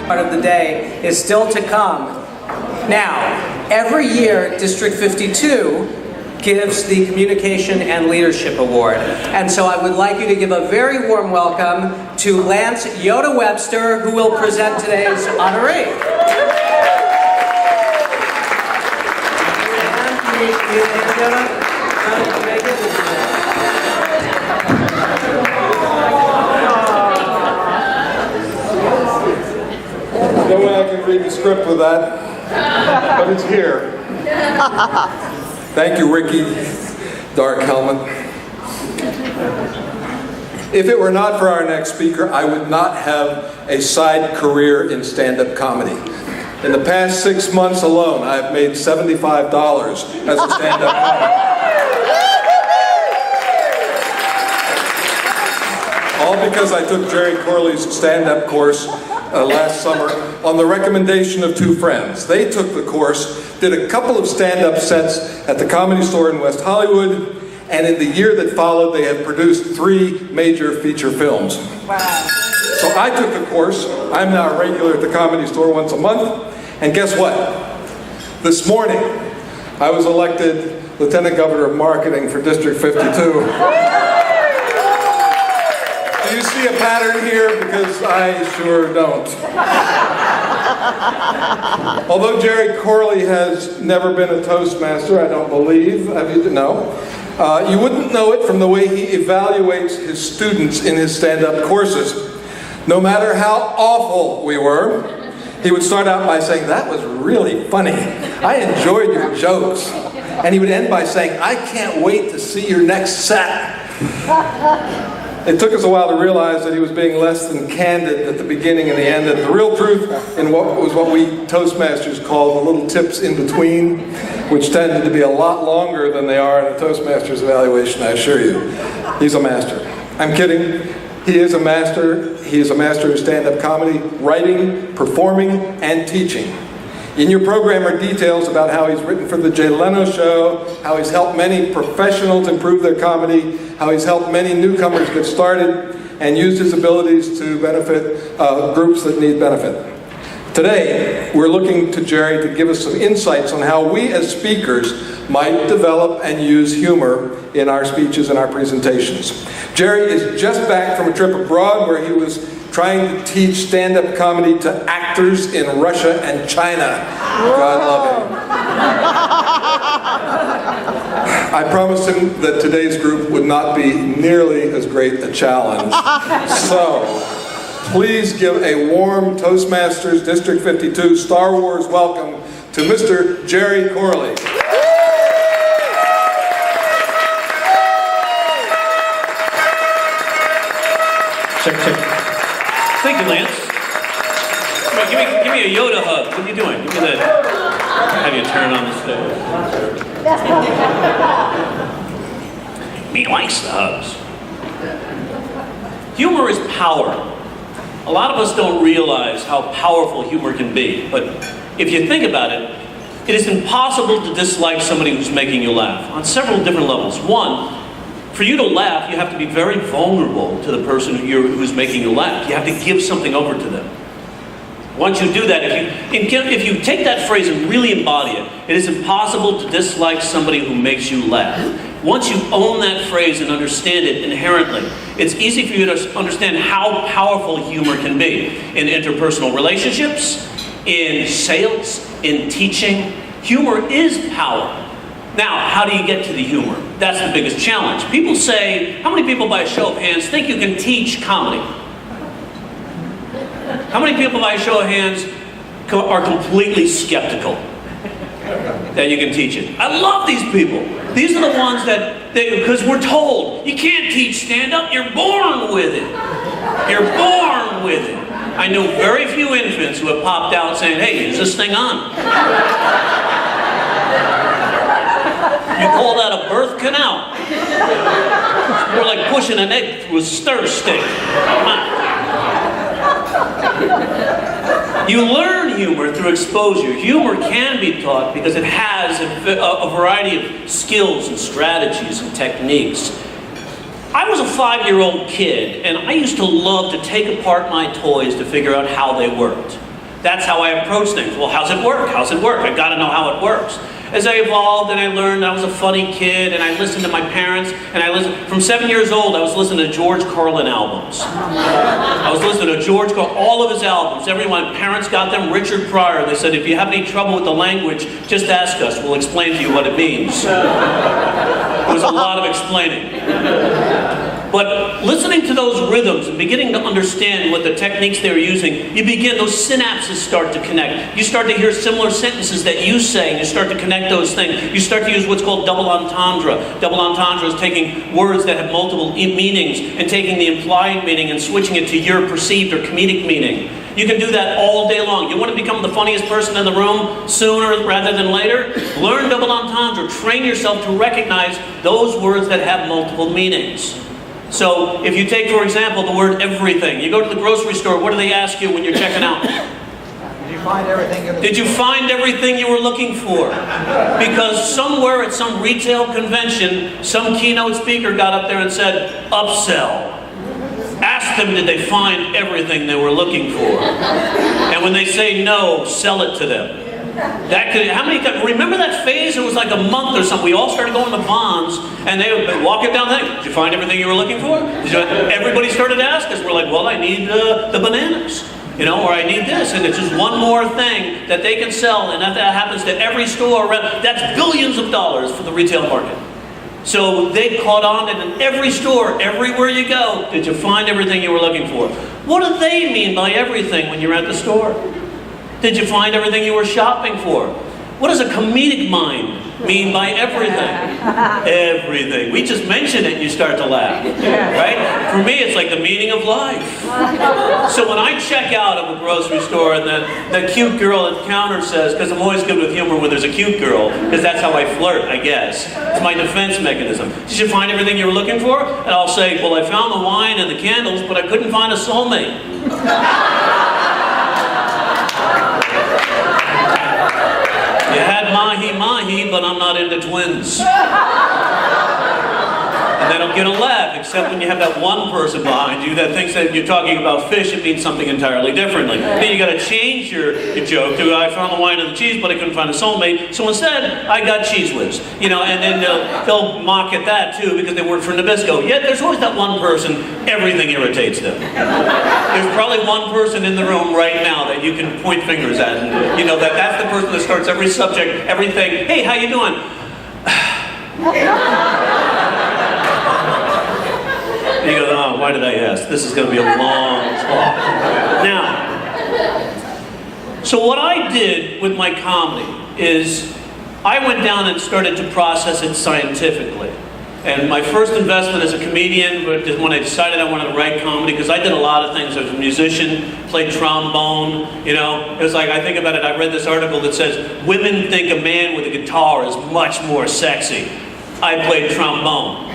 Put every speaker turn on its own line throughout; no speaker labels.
part of the day is still to come. Now, every year, District 52 gives the Communication and Leadership Award. And so I would like you to give a very warm welcome to Lance Yoda Webster, who will present today's honoree.
No way I can read the script with that, but it's here. Thank you, Ricky, Dark Helmet. If it were not for our next speaker, I would not have a side career in stand-up comedy. In the past 6 months alone, I've made $75 as a stand-up comic. All because I took Jerry Corley's stand-up course last summer on the recommendation of two friends. They took the course, did a couple of stand-up sets at the Comedy Store in West Hollywood, and in the year that followed, they have produced 3 major feature films. Wow. So I took the course. I'm now a regular at the Comedy Store once a month, and guess what? This morning, I was elected Lieutenant Governor of Marketing for District 52. Do you see a pattern here? Because I sure don't. Although Jerry Corley has never been a Toastmaster, I don't believe. Have you? No. You wouldn't know it from the way he evaluates his students in his stand-up courses. No matter how awful we were, he would start out by saying, "That was really funny. I enjoyed your jokes." And he would end by saying, "I can't wait to see your next set." It took us a while to realize that he was being less than candid at the beginning and the end, and the real truth in what we Toastmasters call the little tips in between, which tended to be a lot longer than they are in a Toastmasters evaluation, I assure you. He's a master. I'm kidding. He is a master. He is a master of stand-up comedy, writing, performing, and teaching. In your program are details about how he's written for the Jay Leno show, how he's helped many professionals improve their comedy, how he's helped many newcomers get started, and used his abilities to benefit groups that need benefit. Today, we're looking to Jerry to give us some insights on how we as speakers might develop and use humor in our speeches and our presentations. Jerry is just back from a trip abroad where he was trying to teach stand-up comedy to actors in Russia and China. God love him. I promised him that today's group would not be nearly as great a challenge. So, please give a warm Toastmasters District 52 Star Wars welcome to Mr. Jerry Corley.
Check. Thank you, Lance. Come on, give me a Yoda hug. What are you doing? Give me the. Have you turn on the stage? He likes the hugs. Humor is power. A lot of us don't realize how powerful humor can be, but if you think about it, it is impossible to dislike somebody who's making you laugh on several different levels. One, for you to laugh, you have to be very vulnerable to the person who's making you laugh. You have to give something over to them. Once you do that, if you take that phrase and really embody it, it is impossible to dislike somebody who makes you laugh. Once you own that phrase and understand it inherently, it's easy for you to understand how powerful humor can be in interpersonal relationships, in sales, in teaching. Humor is power. Now, how do you get to the humor? That's the biggest challenge. People say, how many people by a show of hands think you can teach comedy? How many people by a show of hands are completely skeptical that you can teach it? I love these people. These are the ones because we're told, you can't teach stand-up, you're born with it. You're born with it. I know very few infants who have popped out saying, hey, is this thing on? You call that a birth canal? It's more like pushing an egg through a stir stick. You learn humor through exposure. Humor can be taught because it has a variety of skills and strategies and techniques. I was a 5-year-old kid, and I used to love to take apart my toys to figure out how they worked. That's how I approach things. Well, how's it work? How's it work? I got to know how it works. As I evolved and I learned, I was a funny kid, and I listened to my parents, and I listened, from 7 years old, I was listening to George Carlin albums. I was listening to George Carlin, all of his albums. Everyone, parents got them. Richard Pryor, they said, if you have any trouble with the language, just ask us. We'll explain to you what it means. It was a lot of explaining. But listening to those rhythms and beginning to understand what the techniques they were using, you begin, those synapses start to connect. You start to hear similar sentences that you say, and you start to connect those things. You start to use what's called double entendre. Double entendre is taking words that have multiple meanings and taking the implied meaning and switching it to your perceived or comedic meaning. You can do that all day long. You want to become the funniest person in the room sooner rather than later? Learn double entendre. Train yourself to recognize those words that have multiple meanings. So if you take, for example, the word everything. You go to the grocery store, what do they ask you when you're checking out?
Did you find everything?
Did you find everything you were looking for? Because somewhere at some retail convention, some keynote speaker got up there and said, upsell. Ask them, did they find everything they were looking for? And when they say no, sell it to them. That could, how many times, remember that phase? It was like a month or something. We all started going to Vons, and they would walk it down there. Did you find everything you were looking for? Everybody started to ask us. We're like, well, I need the bananas, you know, or I need this. And it's just one more thing that they can sell, and that happens to every store around. That's billions of dollars for the retail market. So they caught on, and in every store, everywhere you go, did you find everything you were looking for? What do they mean by everything when you're at the store? Did you find everything you were shopping for? What does a comedic mind mean by everything? Everything. We just mention it and you start to laugh. Right? For me, it's like the meaning of life. So when I check out of a grocery store and the cute girl at the counter says, because I'm always good with humor when there's a cute girl, because that's how I flirt, I guess. It's my defense mechanism. Did you find everything you were looking for? And I'll say, well, I found the wine and the candles, but I couldn't find a soulmate. You had mahi-mahi, but I'm not into twins. And they don't get a laugh, except when you have that one person behind you that thinks that you're talking about fish, it means something entirely differently. Then you got to change your joke to, I found the wine and the cheese, but I couldn't find a soulmate, so instead, I got cheese whiz. You know, and then they'll mock at that too, because they work for Nabisco. Yet there's always that one person, everything irritates them. There's probably one person in the room right now that you can point fingers at, and you know that's the person that starts every subject, everything. Hey, how you doing? You go, oh, why did I ask? This is going to be a long talk. Now, so what I did with my comedy is I went down and started to process it scientifically. And my first investment as a comedian, when I decided I wanted to write comedy, because I did a lot of things. I was a musician, played trombone, you know. It was like, I think about it, I read this article that says, women think a man with a guitar is much more sexy. I played trombone.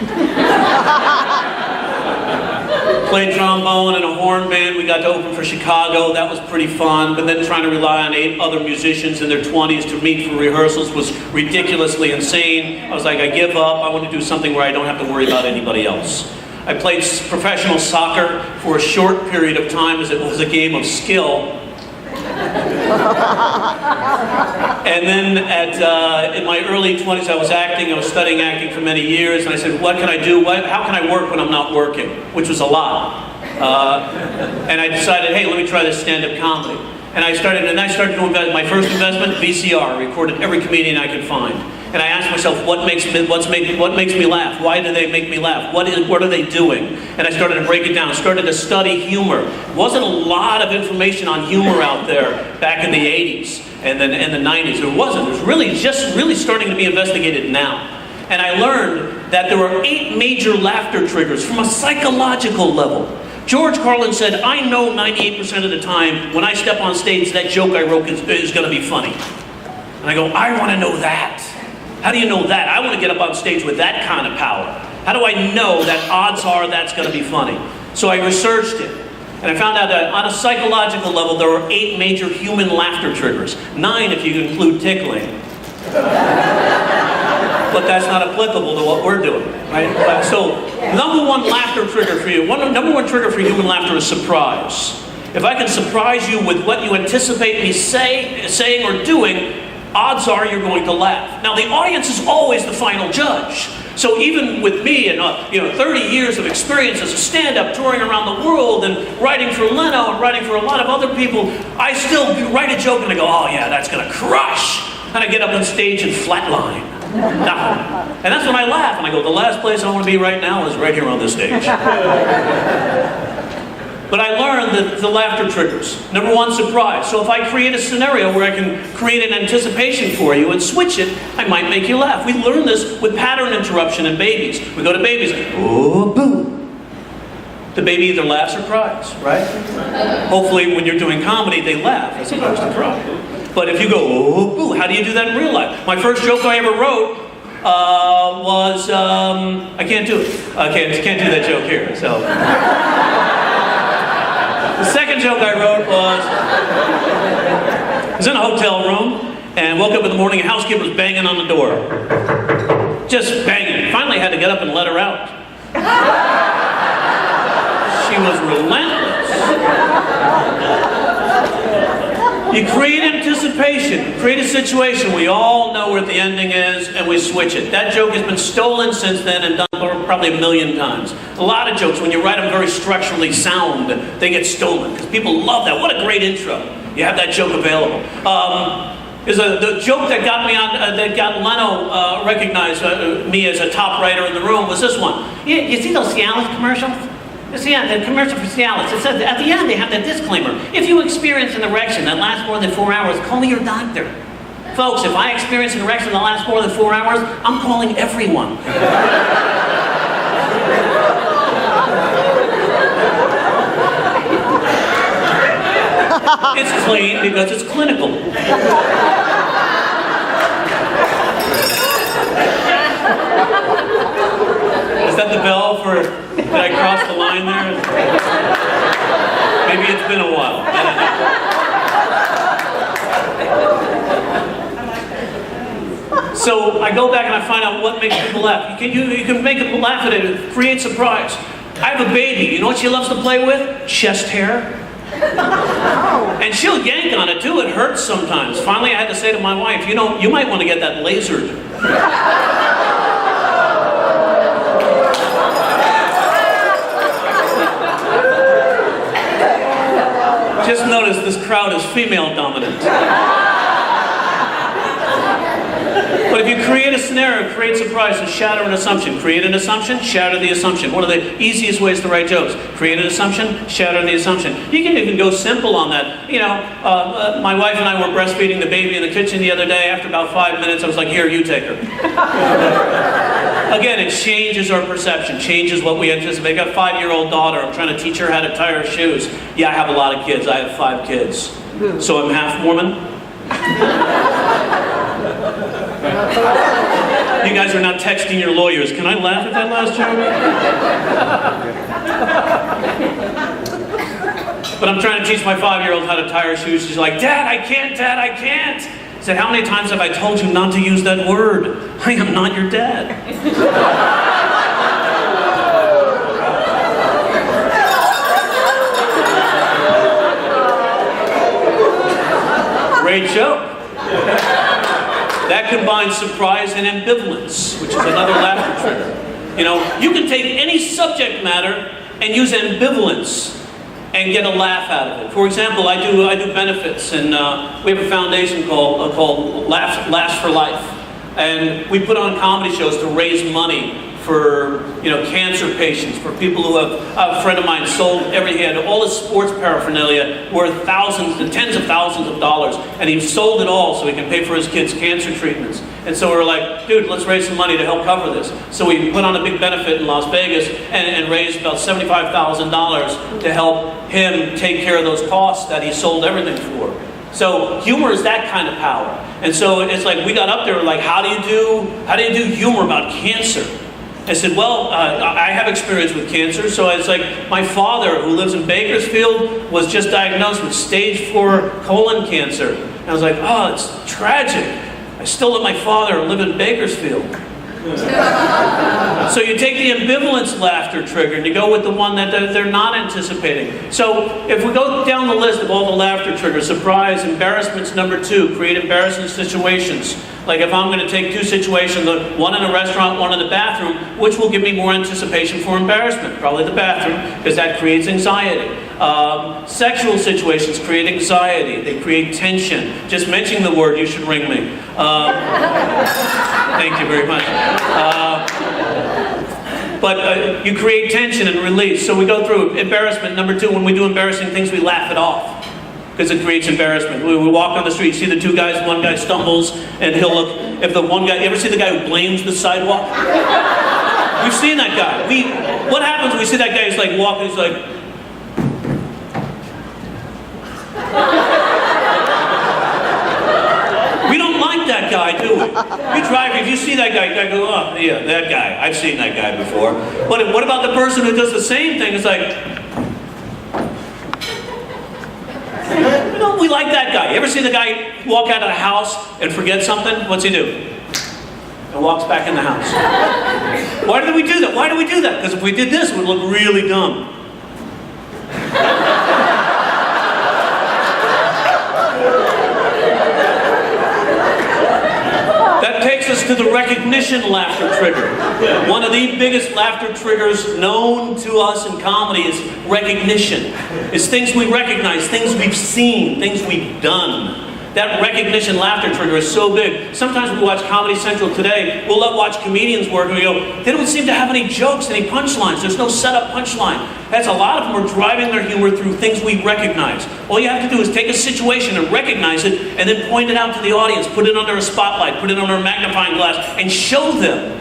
Played trombone in a horn band. We got to open for Chicago. That was pretty fun. But then trying to rely on 8 other musicians in their 20s to meet for rehearsals was ridiculously insane. I was like, I give up. I want to do something where I don't have to worry about anybody else. I played professional soccer for a short period of time as it was a game of skill. And then in my early 20s, I was acting. I was studying acting for many years, and I said, what can I do? How can I work when I'm not working? Which was a lot. And I decided, hey, let me try this stand-up comedy. And I started to invest. My first investment, VCR, recorded every comedian I could find. And I asked myself, what makes me laugh? Why do they make me laugh? What are they doing? And I started to break it down. I started to study humor. There wasn't a lot of information on humor out there back in the 80s and then in the 90s. There wasn't. It was really starting to be investigated now. And I learned that there were 8 major laughter triggers from a psychological level. George Carlin said, I know 98% of the time when I step on stage, that joke I wrote is going to be funny. And I go, I want to know that. How do you know that? I want to get up on stage with that kind of power. How do I know that odds are that's going to be funny? So I researched it. And I found out that on a psychological level, there are 8 major human laughter triggers. 9 if you include tickling. But that's not applicable to what we're doing, right? So, number one laughter trigger for you, number one trigger for human laughter is surprise. If I can surprise you with what you anticipate me saying or doing, odds are you're going to laugh. Now, the audience is always the final judge. So even with me and 30 years of experience as a stand-up, touring around the world and writing for Leno and writing for a lot of other people, I still write a joke and I go, oh yeah, that's going to crush. And I get up on stage and flatline. Nothing. And that's when I laugh and I go, the last place I want to be right now is right here on this stage. But I learned that the laughter triggers. Number one, surprise. So if I create a scenario where I can create an anticipation for you and switch it, I might make you laugh. We learn this with pattern interruption in babies. We go to babies, oh, boo. The baby either laughs or cries, right? Hopefully when you're doing comedy, they laugh as opposed to cry. But if you go, oh, boo, how do you do that in real life? My first joke I ever wrote was, I can't do it. I can't do that joke here, so. The second joke I wrote was in a hotel room and woke up in the morning, a housekeeper was banging on the door. Just banging. Finally I had to get up and let her out. She was relentless. You create anticipation, create a situation, we all know where the ending is, and we switch it. That joke has been stolen since then and done probably 1 million times. A lot of jokes, when you write them very structurally sound, they get stolen, because people love that. What a great intro. You have that joke available. The joke that got me on, that got Leno recognized me as a top writer in the room was this one. You see those Cialis commercials? Yeah, the commercial for Cialis. It says at the end they have that disclaimer. If you experience an erection that lasts more than 4 hours, call your doctor. Folks, if I experience an erection that lasts more than 4 hours, I'm calling everyone. It's clean because it's clinical. Is that the bell for, did I cross the line there? Maybe it's been a while. I don't know. So I go back and I find out what makes people laugh. You can make them laugh at it, create surprise. I have a baby, you know what she loves to play with? Chest hair. And she'll yank on it too, it hurts sometimes. Finally I had to say to my wife, you know, you might want to get that lasered. Just notice this crowd is female dominant. But if you create a scenario, create surprise, and shatter an assumption. Create an assumption, shatter the assumption. One of the easiest ways to write jokes. Create an assumption, shatter the assumption. You can even go simple on that. You know, my wife and I were breastfeeding the baby in the kitchen the other day. After about 5 minutes, I was like, here, you take her. Again, it changes our perception, changes what we anticipate. I got a 5-year-old daughter. I'm trying to teach her how to tie her shoes. Yeah, I have a lot of kids. I have 5 kids. So I'm half Mormon. You guys are now texting your lawyers. Can I laugh at that last joke? But I'm trying to teach my 5-year-old how to tie her shoes. She's like, Dad, I can't, Dad, I can't. I said, how many times have I told you not to use that word? I am not your dad. Great joke. That combines surprise and ambivalence, which is another laughter trigger. You know, you can take any subject matter and use ambivalence and get a laugh out of it. For example, I do benefits, and we have a foundation called Laughs for Life, and we put on comedy shows to raise money for cancer patients, for people who have. A friend of mine sold he had all his sports paraphernalia worth thousands and tens of thousands of dollars, and he sold it all so he can pay for his kids' cancer treatments. And so we're like, dude, let's raise some money to help cover this. So we put on a big benefit in Las Vegas and raised about $75,000 to help him take care of those costs that he sold everything for. So humor is that kind of power. And so it's like we got up there like, how do you do humor about cancer? I said, well, I have experience with cancer, so it's like my father, who lives in Bakersfield, was just diagnosed with stage 4 colon cancer. And I was like, oh, it's tragic. I still let my father live in Bakersfield. So you take the ambivalence laughter trigger and you go with the one that they're not anticipating. So if we go down the list of all the laughter triggers, surprise, embarrassment's number 2, create embarrassing situations. Like if I'm going to take 2 situations, one in a restaurant, one in the bathroom, which will give me more anticipation for embarrassment? Probably the bathroom, because that creates anxiety. Sexual situations create anxiety. They create tension. Just mentioning the word, you should ring me. Thank you very much. But you create tension and release. So we go through embarrassment. Number 2, when we do embarrassing things, we laugh it off, because it creates embarrassment. We walk on the street, see the 2 guys, one guy stumbles, and he'll look, if the one guy, you ever see the guy who blames the sidewalk? We've seen that guy. What happens when we see that guy, he's like walking, he's like, we don't like that guy, do we? You drive, if you see that guy, you go, oh, yeah, that guy. I've seen that guy before. But what about the person who does the same thing? It's like, we like that guy. You ever see the guy walk out of the house and forget something? What's he do? And walks back in the house. Why did we do that? Why do we do that? Because if we did this, it would look really dumb. That takes us to the recognition laughter trigger. One of the biggest laughter triggers known to us in comedy is recognition. It's things we recognize, things we've seen, things we've done. That recognition laughter trigger is so big. Sometimes we watch Comedy Central today, we'll watch comedians work and we go, they don't seem to have any jokes, any punchlines. There's no setup punchline. That's a lot of them are driving their humor through things we recognize. All you have to do is take a situation and recognize it and then point it out to the audience, put it under a spotlight, put it under a magnifying glass and show them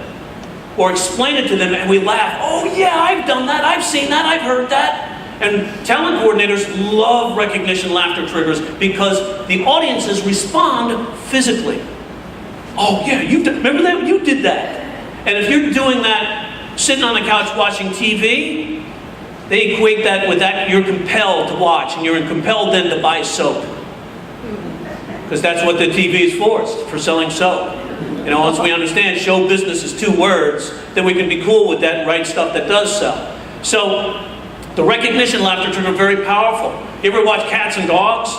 or explain it to them and we laugh. Oh yeah, I've done that, I've seen that, I've heard that. And talent coordinators love recognition laughter triggers because the audiences respond physically. Oh yeah, remember that? You did that. And if you're doing that, sitting on the couch watching TV, they equate that with that you're compelled to watch and you're compelled then to buy soap. Because that's what the TV is for selling soap. You know, once we understand show business is 2 words, then we can be cool with that and write stuff that does sell. So, the recognition laughter trigger is very powerful. You ever watch cats and dogs?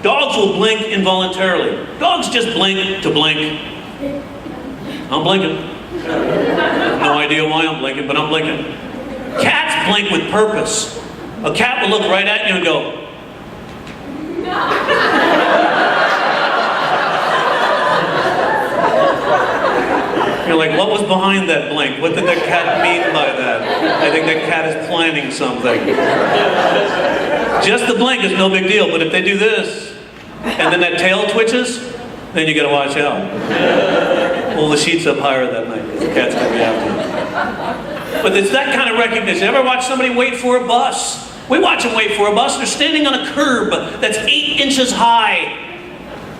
Dogs will blink involuntarily. Dogs just blink to blink. I'm blinking. No idea why I'm blinking, but I'm blinking. Cats blink with purpose. A cat will look right at you and go, you're like, what was behind that blink? What did the cat mean by that? I think that cat is planning something. Just the blink is no big deal, but if they do this, and then that tail twitches, then you gotta watch out. Pull the sheets up higher that night, because the cat's gonna be after you. But it's that kind of recognition. Ever watch somebody wait for a bus? We watch them wait for a bus. They're standing on a curb that's 8 inches high.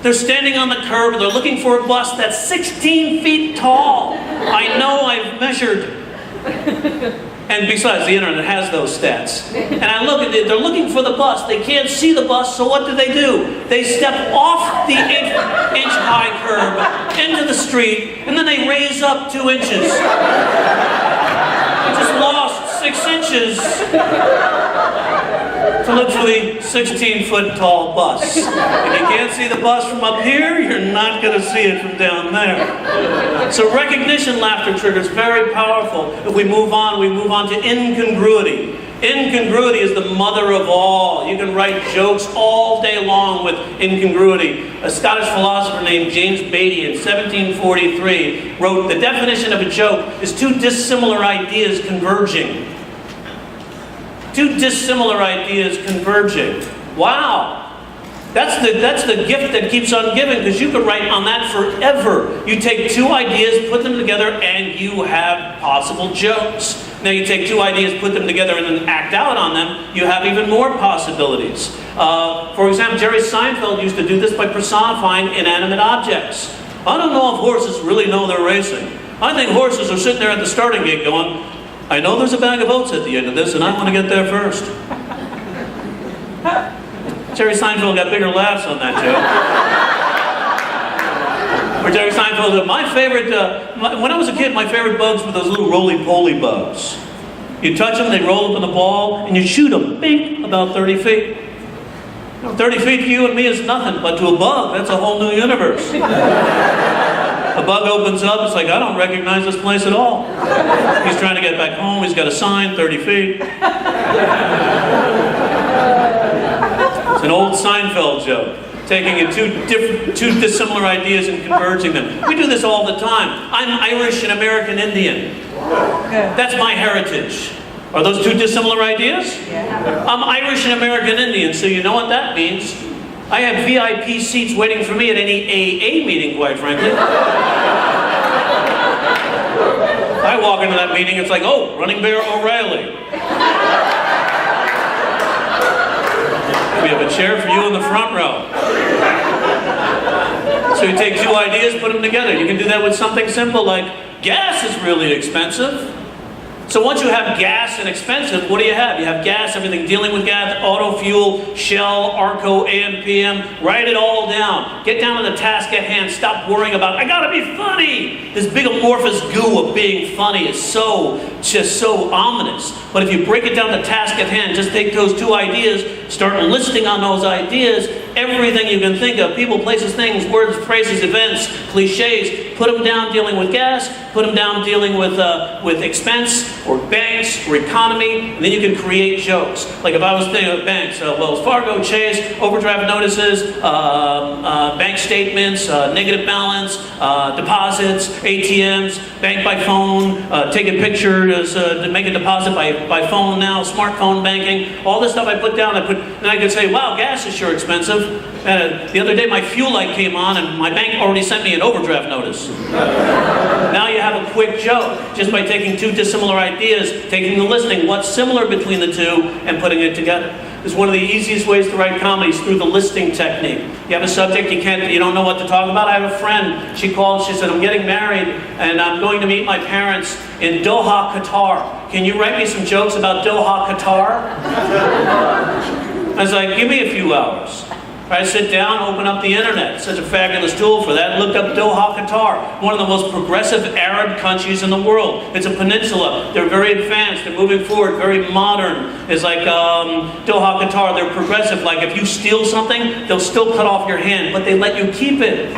They're standing on the curb, they're looking for a bus that's 16 feet tall. I know, I've measured. And besides, the internet has those stats. And I look at it, they're looking for the bus. They can't see the bus, so what do? They step off the inch-high curb into the street, and then they raise up 2 inches. They just lost 6 inches to look for the 16-foot tall bus. If you can't see the bus from up here, you're not going to see it from down there. So recognition laughter trigger is very powerful. If we move on to incongruity. Incongruity is the mother of all. You can write jokes all day long with incongruity. A Scottish philosopher named James Beattie in 1743 wrote, the definition of a joke is 2 dissimilar ideas converging. 2 dissimilar ideas converging. Wow. That's the gift that keeps on giving, because you could write on that forever. You take 2 ideas, put them together, and you have possible jokes. Now you take 2 ideas, put them together, and then act out on them, you have even more possibilities. For example, Jerry Seinfeld used to do this by personifying inanimate objects. I don't know if horses really know they're racing. I think horses are sitting there at the starting gate going, I know there's a bag of oats at the end of this, and I want to get there first. Jerry Seinfeld got bigger laughs on that joke. Or Jerry Seinfeld, my favorite, when I was a kid, my favorite bugs were those little roly-poly bugs. You touch them, they roll up in the ball, and you shoot them, bing, about 30 feet. 30 feet to you and me is nothing, but to a bug, that's a whole new universe. A bug opens up, it's like, I don't recognize this place at all. He's trying to get back home, he's got a sign, 30 feet. It's an old Seinfeld joke, taking two dissimilar ideas and converging them. We do this all the time. I'm Irish and American Indian. That's my heritage. Are those two dissimilar ideas?
Yeah.
I'm Irish and American Indian, so you know what that means. I have VIP seats waiting for me at any AA meeting, quite frankly. I walk into that meeting, it's like, oh, Running Bear O'Reilly. We have a chair for you in the front row. So you take two ideas, put them together. You can do that with something simple like, gas is really expensive. So once you have gas and expensive, what do you have? You have gas, everything dealing with gas, auto fuel, Shell, Arco, AM, PM. Write it all down. Get down to the task at hand. Stop worrying about, I gotta be funny. This big amorphous goo of being funny is just so ominous. But if you break it down to task at hand, just take those two ideas, start listing on those ideas, everything you can think of, people, places, things, words, phrases, events, cliches, put them down dealing with gas, put them down dealing with expense, or banks, or economy, and then you can create jokes. Like if I was thinking of banks, Wells Fargo, Chase, overdraft notices, bank statements, negative balance, deposits, ATMs, bank by phone, taking pictures to make a deposit by phone now, smartphone banking, all this stuff I put down, and I could say, wow, gas is sure expensive. The other day my fuel light came on and my bank already sent me an overdraft notice. Now you have a quick joke just by taking two dissimilar ideas, taking the listing, what's similar between the two, and putting it together. It's one of the easiest ways to write comedy is through the listing technique. You have a subject, you don't know what to talk about. I have a friend, she called, she said, I'm getting married and I'm going to meet my parents in Doha, Qatar. Can you write me some jokes about Doha, Qatar? I was like, give me a few hours. I sit down, open up the internet. Such a fabulous tool for that. Looked up Doha, Qatar, one of the most progressive Arab countries in the world. It's a peninsula. They're very advanced. They're moving forward, very modern. It's like Doha, Qatar. They're progressive. Like if you steal something, they'll still cut off your hand, but they let you keep it.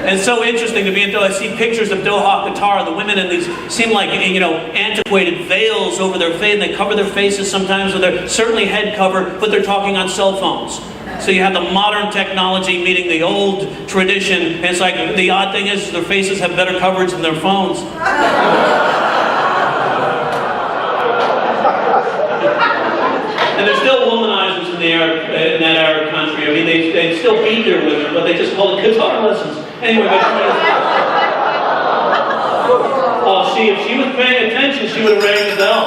And it's so interesting to be in Doha. I see pictures of Doha, Qatar. The women in these seem like, antiquated veils over their face, and they cover their faces sometimes with their, certainly head cover, but they're talking on cell phones. So you have the modern technology meeting the old tradition, and it's like, the odd thing is their faces have better coverage than their phones. And there's still womanizers in that Arab country. I mean, they still beat their women, but they just call it guitar lessons. Anyway, if she was paying attention, she would have rang the bell.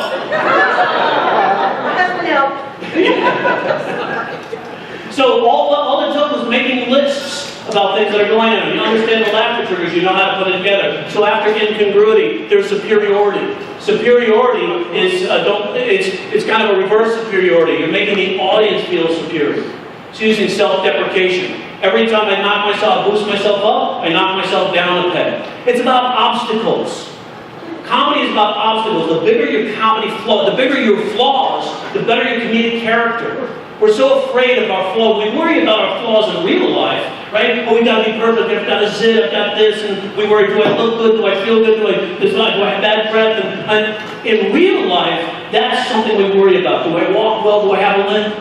So all the joke was making lists about things that are going on. You understand the laughter triggers, you know how to put it together. So after incongruity, there's superiority. Superiority is, it's kind of a reverse superiority. You're making the audience feel superior. It's using self-deprecation. Every time I boost myself up, I knock myself down a peg. It's about obstacles. Comedy is about obstacles. The bigger your comedy flaw, the bigger your flaws, the better your comedic character. We're so afraid of our flaws. We worry about our flaws in real life, right? Oh, we gotta be perfect. I've got a zit. I've got this, and we worry: do I look good? Do I feel good? Do I have bad breath? And in real life, that's something we worry about. Do I walk well? Do I have a limp?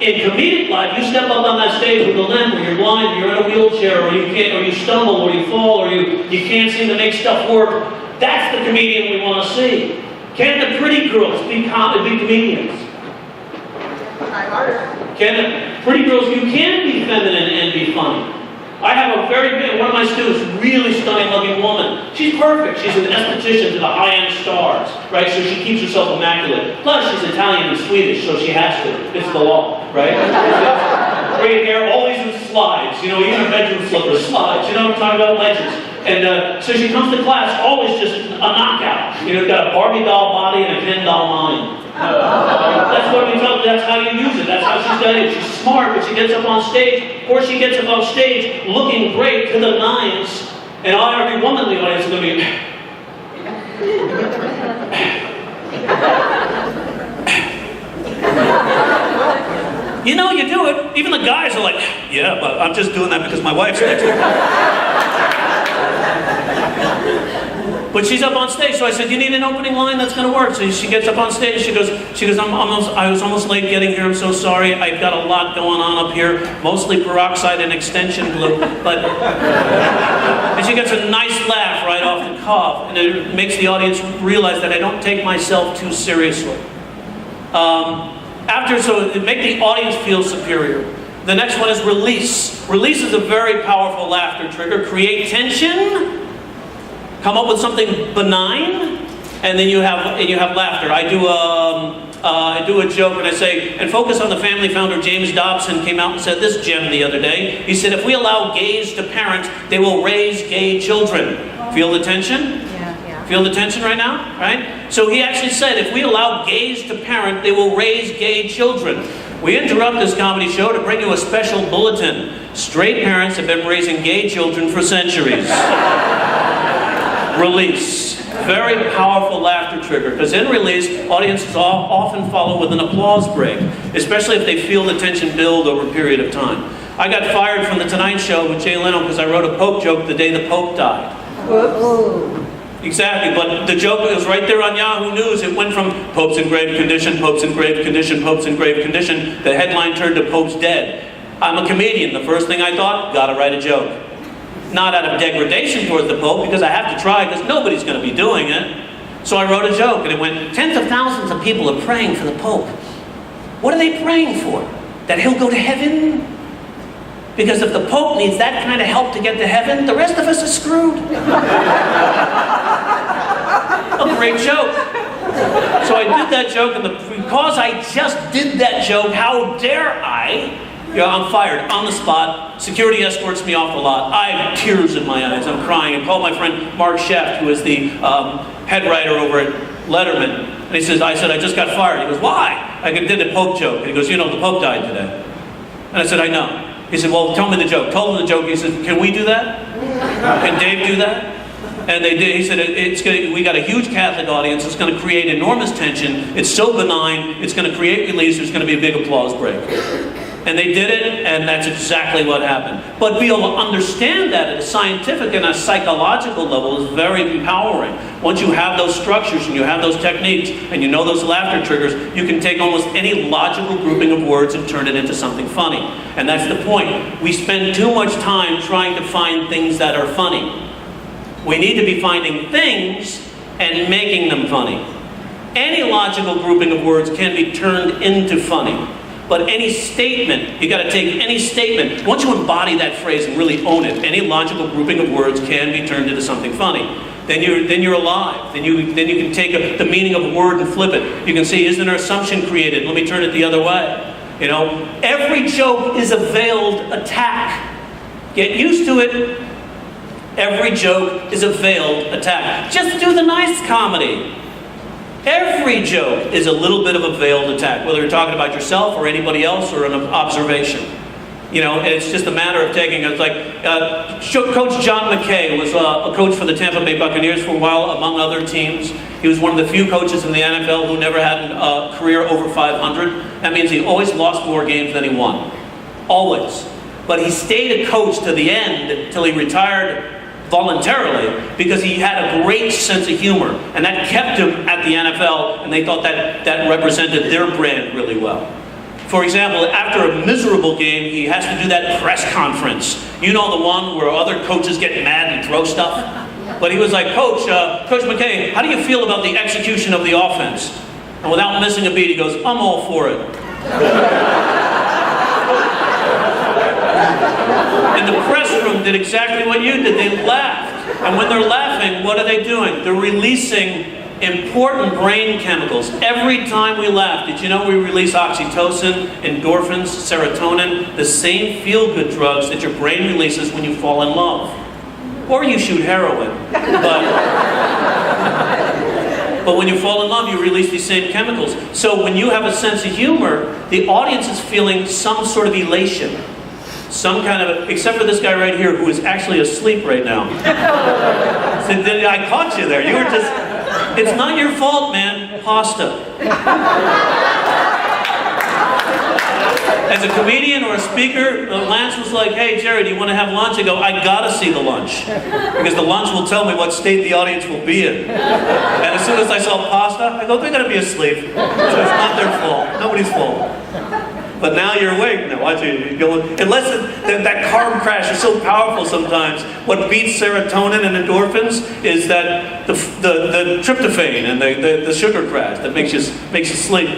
In comedic life, you step up on that stage with a limp, or you're blind, or you're in a wheelchair, or you stumble, or you fall, or you can't seem to make stuff work. That's the comedian we want to see. Can the pretty girls be comedians? Can the pretty girls, you can be feminine and be funny. I have one of my students, really stunning looking woman. She's perfect. She's an esthetician to the high-end stars, right? So she keeps herself immaculate. Plus, she's Italian and Swedish, so she has to. It's the law, right? Great hair, always in slides. Even bedroom slippers, slides. You know what I'm talking about? Legends. And so she comes to class, always just a knockout. Got a Barbie doll body and a Ken doll mind. That's what we tell. That's how you use it. That's how she's got it. She's smart, but she gets up on stage. Of course, she gets up on stage looking great to the nines, and every woman in the audience is going to be. You know, you do it. Even the guys are like, yeah, but I'm just doing that because my wife's next to me. But she's up on stage, so I said, you need an opening line that's going to work. So she gets up on stage, she goes, I was almost late getting here, I'm so sorry. I've got a lot going on up here, mostly peroxide and extension glue, but... And she gets a nice laugh right off the cuff, and it makes the audience realize that I don't take myself too seriously. So make the audience feel superior. The next one is release. Release is a very powerful laughter trigger. Create tension. Come up with something benign, and then you have laughter. I do a joke and I say, and focus on the family founder James Dobson came out and said this gem the other day. He said, if we allow gays to parent, they will raise gay children. Feel the tension?
Yeah.
Feel the tension right now? Right? So he actually said, if we allow gays to parent, they will raise gay children. We interrupt this comedy show to bring you a special bulletin. Straight parents have been raising gay children for centuries. Release. Very powerful laughter trigger, because in release, audiences often follow with an applause break, especially if they feel the tension build over a period of time. I got fired from The Tonight Show with Jay Leno because I wrote a Pope joke the day the Pope died.
Whoops.
Exactly, but the joke was right there on Yahoo News. It went from Pope's in grave condition, Pope's in grave condition, Pope's in grave condition. The headline turned to Pope's dead. I'm a comedian. The first thing I thought, gotta write a joke. Not out of degradation towards the Pope, because I have to try, because nobody's going to be doing it. So I wrote a joke, and it went, tens of thousands of people are praying for the Pope. What are they praying for? That he'll go to heaven? Because if the Pope needs that kind of help to get to heaven, the rest of us are screwed. A great joke. So I did that joke, and because I just did that joke, how dare I? I'm fired on the spot. Security escorts me off the lot. I have tears in my eyes. I'm crying. I called my friend Mark Sheff, who is the head writer over at Letterman. And he says, I said, I just got fired. He goes, why? I did a Pope joke. And he goes, you know, the Pope died today. And I said, I know. He said, well, tell me the joke. Told him the joke. He said, can we do that? Can Dave do that? And they did. He said, we got a huge Catholic audience. It's going to create enormous tension. It's so benign. It's going to create release. There's going to be a big applause break. And they did it, and that's exactly what happened. But being able to understand that at a scientific and a psychological level is very empowering. Once you have those structures and you have those techniques and you know those laughter triggers, you can take almost any logical grouping of words and turn it into something funny. And that's the point. We spend too much time trying to find things that are funny. We need to be finding things and making them funny. Any logical grouping of words can be turned into funny. But any statement, you got to take any statement. Once you embody that phrase and really own it, any logical grouping of words can be turned into something funny. Then you're alive. Then you can take the meaning of a word and flip it. You can see, isn't an assumption created? Let me turn it the other way. You know, every joke is a veiled attack. Get used to it. Every joke is a veiled attack. Just do the nice comedy. Every joke is a little bit of a veiled attack, whether you're talking about yourself or anybody else or an observation. You know, it's just a matter of taking it. Like Coach John McKay was a coach for the Tampa Bay Buccaneers for a while, among other teams. He was one of the few coaches in the NFL who never had a career over 500. That means he always lost more games than he won. Always. But he stayed a coach to the end until he retired voluntarily, because he had a great sense of humor, and that kept him at the NFL, and they thought that represented their brand really well. For example, after a miserable game, he has to do that press conference. You know, the one where other coaches get mad and throw stuff? But he was like, Coach McKay, how do you feel about the execution of the offense? And without missing a beat, he goes, I'm all for it. And the press room did exactly what you did. They laughed. And when they're laughing, what are they doing? They're releasing important brain chemicals. Every time we laugh, did you know we release oxytocin, endorphins, serotonin, the same feel-good drugs that your brain releases when you fall in But when you fall in love, you release these same chemicals. So when you have a sense of humor, the audience is feeling some sort of elation. Some kind of, except for this guy right here who is actually asleep right now. So I caught you there. You were just, it's not your fault, man. Pasta. As a comedian or a speaker, Lance was like, hey, Jerry, do you want to have lunch? I go, I gotta see the lunch. Because the lunch will tell me what state the audience will be in. And as soon as I saw pasta, I go, they're gonna be asleep. So it's not their fault, nobody's fault. But now you're awake. Now watch it. You're going, unless that carb crash is so powerful sometimes. What beats serotonin and endorphins is that the tryptophan and the sugar crash that makes you sleep.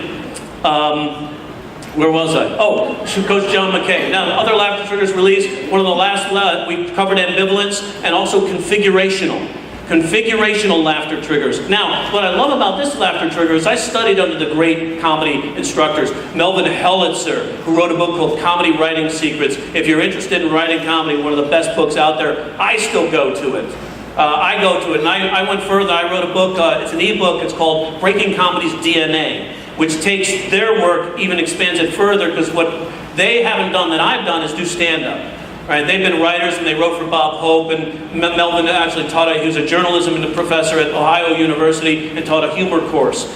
Where was I? Oh, Coach John McKay. Now, the other laughter triggers released. One of the last, we covered ambivalence and also configurational. Configurational laughter triggers. Now, what I love about this laughter trigger is I studied under the great comedy instructors. Melvin Helitzer, who wrote a book called Comedy Writing Secrets. If you're interested in writing comedy, one of the best books out there, I still go to it. I go to it, and I went further. I wrote a book, it's an ebook, it's called Breaking Comedy's DNA, which takes their work, even expands it further, because what they haven't done that I've done is do stand-up. Right? They've been writers, and they wrote for Bob Hope, and Melvin actually he was a journalism professor at Ohio University and taught a humor course.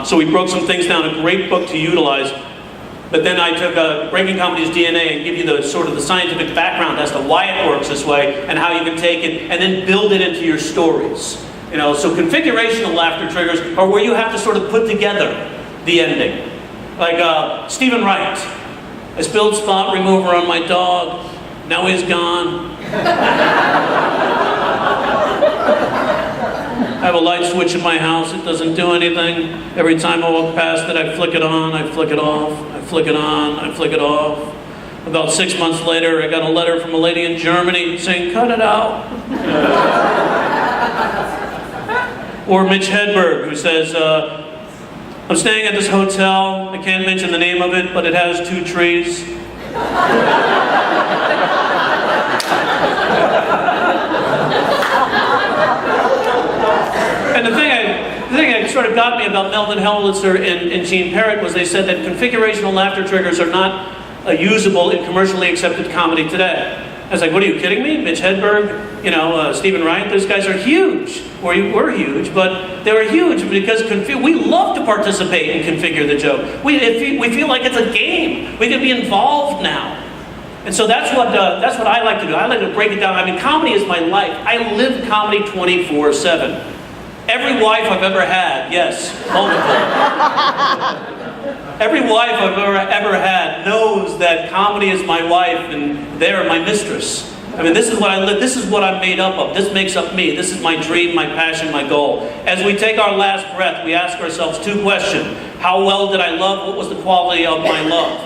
So we broke some things down, a great book to utilize. But then I took Breaking Comedy's DNA and give you the sort of the scientific background as to why it works this way and how you can take it and then build it into your stories. You know, so configurational laughter triggers are where you have to sort of put together the ending. Like Stephen Wright. I spilled spot remover on my dog. Now he's gone. I have a light switch in my house. It doesn't do anything. Every time I walk past it, I flick it on, I flick it off, I flick it on, I flick it off. About 6 months later, I got a letter from a lady in Germany saying, cut it out. Or Mitch Hedberg, who says, I'm staying at this hotel. I can't mention the name of it, but it has 2 trees. And the thing that sort of got me about Melvin Helitzer and Gene Parrott was they said that configurational laughter triggers are not usable in commercially accepted comedy today. I was like, what are you kidding me? Mitch Hedberg, Stephen Wright, those guys are huge. Or were huge, but they were huge because we love to participate and configure the joke. We feel like it's a game. We can be involved now. And so that's what I like to do. I like to break it down. I mean, comedy is my life. I live comedy 24/7. Every wife I've ever had, yes, multiple. Every wife I've ever had knows that comedy is my wife and they're my mistress. I mean, this is what I live, this is what I'm made up of. This makes up me. This is my dream, my passion, my goal. As we take our last breath, we ask ourselves 2 questions. How well did I love? What was the quality of my love?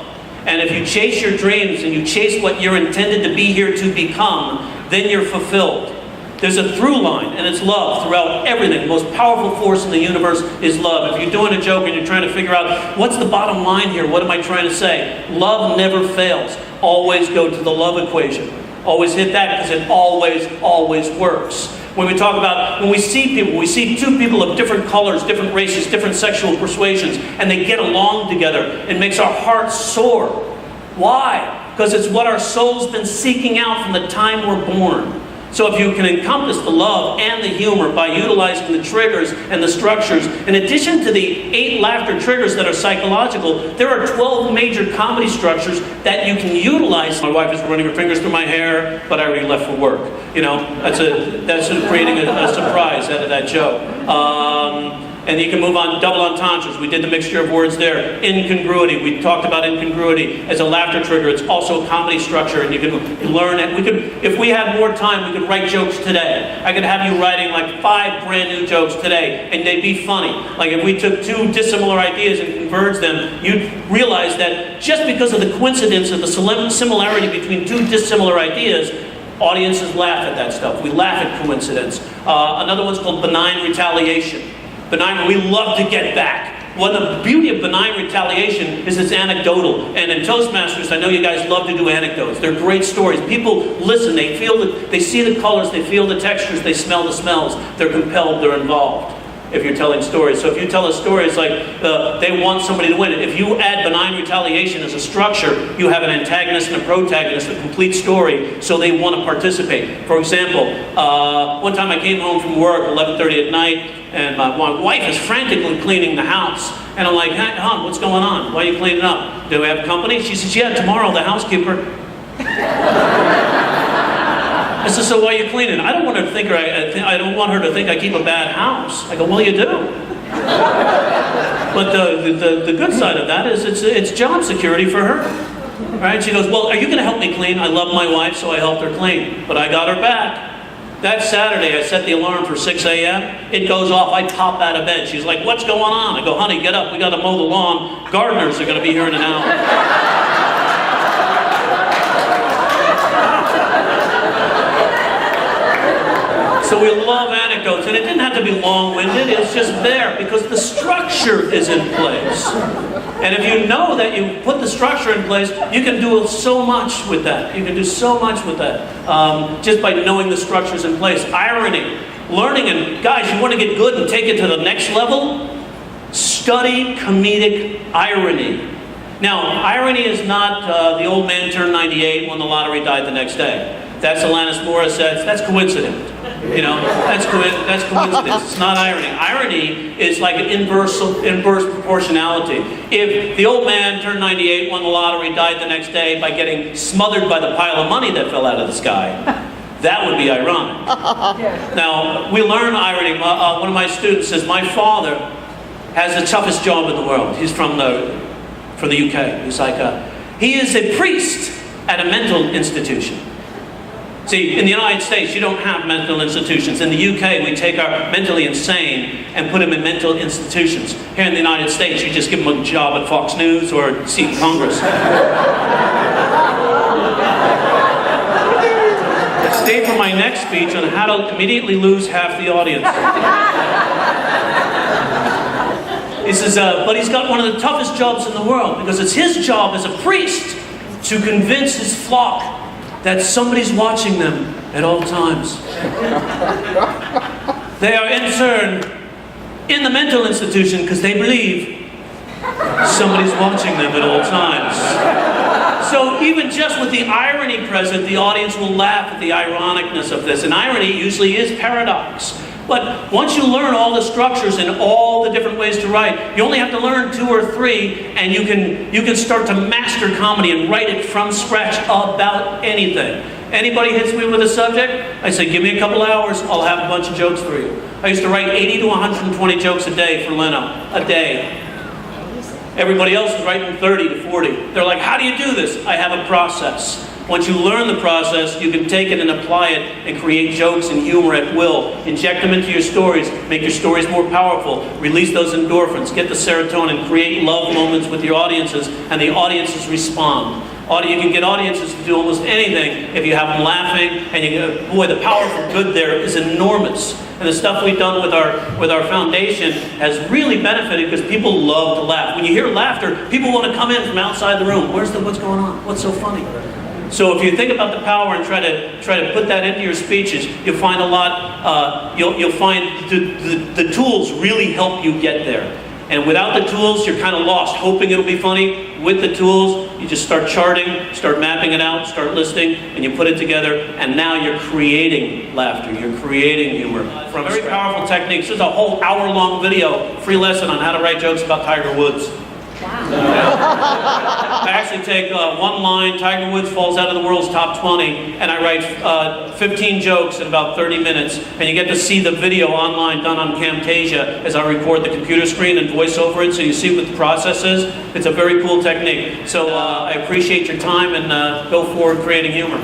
And if you chase your dreams and you chase what you're intended to be here to become, then you're fulfilled. There's a through line, and it's love throughout everything. The most powerful force in the universe is love. If you're doing a joke and you're trying to figure out, what's the bottom line here? What am I trying to say? Love never fails. Always go to the love equation. Always hit that because it always works. When we talk about, when we see people, we see 2 people of different colors, different races, different sexual persuasions, and they get along together. It makes our hearts soar. Why? Because it's what our soul's been seeking out from the time we're born. So if you can encompass the love and the humor by utilizing the triggers and the structures, in addition to the 8 laughter triggers that are psychological, there are 12 major comedy structures that you can utilize. My wife is running her fingers through my hair, but I already left for work. That's creating a surprise out of that joke. And you can move on double entendres. We did the mixture of words there. Incongruity. We talked about incongruity as a laughter trigger. It's also a comedy structure, and you can learn it. If we had more time, we could write jokes today. I could have you writing like 5 brand new jokes today, and they'd be funny. Like if we took 2 dissimilar ideas and converged them, you'd realize that just because of the coincidence of the similarity between 2 dissimilar ideas, audiences laugh at that stuff. We laugh at coincidence. Another one's called benign retaliation. Benign, we love to get back. Well, the beauty of benign retaliation is it's anecdotal. And in Toastmasters, I know you guys love to do anecdotes. They're great stories. People listen, they see the colors, they feel the textures, they smell the smells. They're compelled, they're involved. if you're telling stories. So if you tell a story, it's like they want somebody to win. If you add benign retaliation as a structure, you have an antagonist and a protagonist, a complete story, so they want to participate. For example, one time I came home from work, 11:30 at night, and my wife is frantically cleaning the house. And I'm like, hey, hon, what's going on? Why are you cleaning up? Do we have company? She says, yeah, tomorrow the housekeeper. I said, so why are you cleaning? I don't want her to think, I don't want her to think I keep a bad house. I go, well, you do. But the good side of that is it's job security for her. Right? She goes, well, are you going to help me clean? I love my wife, so I helped her clean. But I got her back. That Saturday, I set the alarm for 6 a.m. It goes off. I pop out of bed. She's like, what's going on? I go, honey, get up. We got to mow the lawn. Gardeners are going to be here in an hour. So we love anecdotes, and it didn't have to be long-winded. It's just there because the structure is in place. And if you know that you put the structure in place, you can do so much with that. You can do so much with that just by knowing the structure's in place. Irony, learning, and guys, you want to get good and take it to the next level? Study comedic irony. Now, irony is not the old man turned 98, won the lottery, died the next day. That's Alanis Morissette. That's coincidence. You know, that's coincidence. It's not irony. Irony is like an inverse proportionality. If the old man turned 98, won the lottery, died the next day by getting smothered by the pile of money that fell out of the sky, that would be ironic. Now, we learn irony. One of my students says, my father has the toughest job in the world. He's from the UK. He's like, he is a priest at a mental institution. See, in the United States, you don't have mental institutions. In the UK, we take our mentally insane and put them in mental institutions. Here in the United States, you just give them a job at Fox News or a seat in Congress. Stay for my next speech on how to immediately lose half the audience. He says, but he's got one of the toughest jobs in the world because it's his job as a priest to convince his flock that somebody's watching them at all times. They are interned in the mental institution because they believe somebody's watching them at all times. So even just with the irony present, the audience will laugh at the ironicness of this. And irony usually is paradox. But once you learn all the structures and all the different ways to write, you only have to learn 2 or 3, and you can start to master comedy and write it from scratch about anything. Anybody hits me with a subject, I say, give me a couple hours, I'll have a bunch of jokes for you. I used to write 80 to 120 jokes a day for Leno, a day. Everybody else is writing 30 to 40. They're like, how do you do this? I have a process. Once you learn the process, you can take it and apply it and create jokes and humor at will. Inject them into your stories, make your stories more powerful, release those endorphins, get the serotonin, create love moments with your audiences, and the audiences respond. You can get audiences to do almost anything if you have them laughing, and boy, the power for good there is enormous. And the stuff we've done with our foundation has really benefited because people love to laugh. When you hear laughter, people want to come in from outside the room. What's going on? What's so funny? So if you think about the power and try to put that into your speeches, you'll find a lot. You'll find the tools really help you get there. And without the tools, you're kind of lost, hoping it'll be funny. With the tools, you just start charting, start mapping it out, start listing, and you put it together, and now you're creating laughter, you're creating humor. From very powerful techniques. There's a whole hour-long video, free lesson on how to write jokes about Tiger Woods. Wow. I actually take one line, Tiger Woods falls out of the world's top 20, and I write 15 jokes in about 30 minutes, and you get to see the video online done on Camtasia as I record the computer screen and voice over it, so you see what the process is. It's a very cool technique. So I appreciate your time, and go forward creating humor.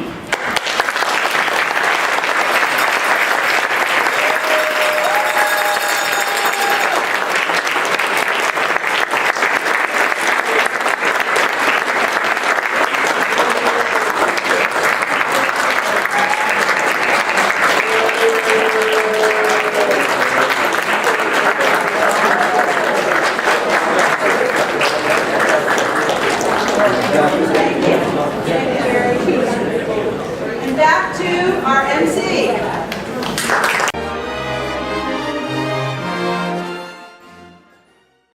Yeah.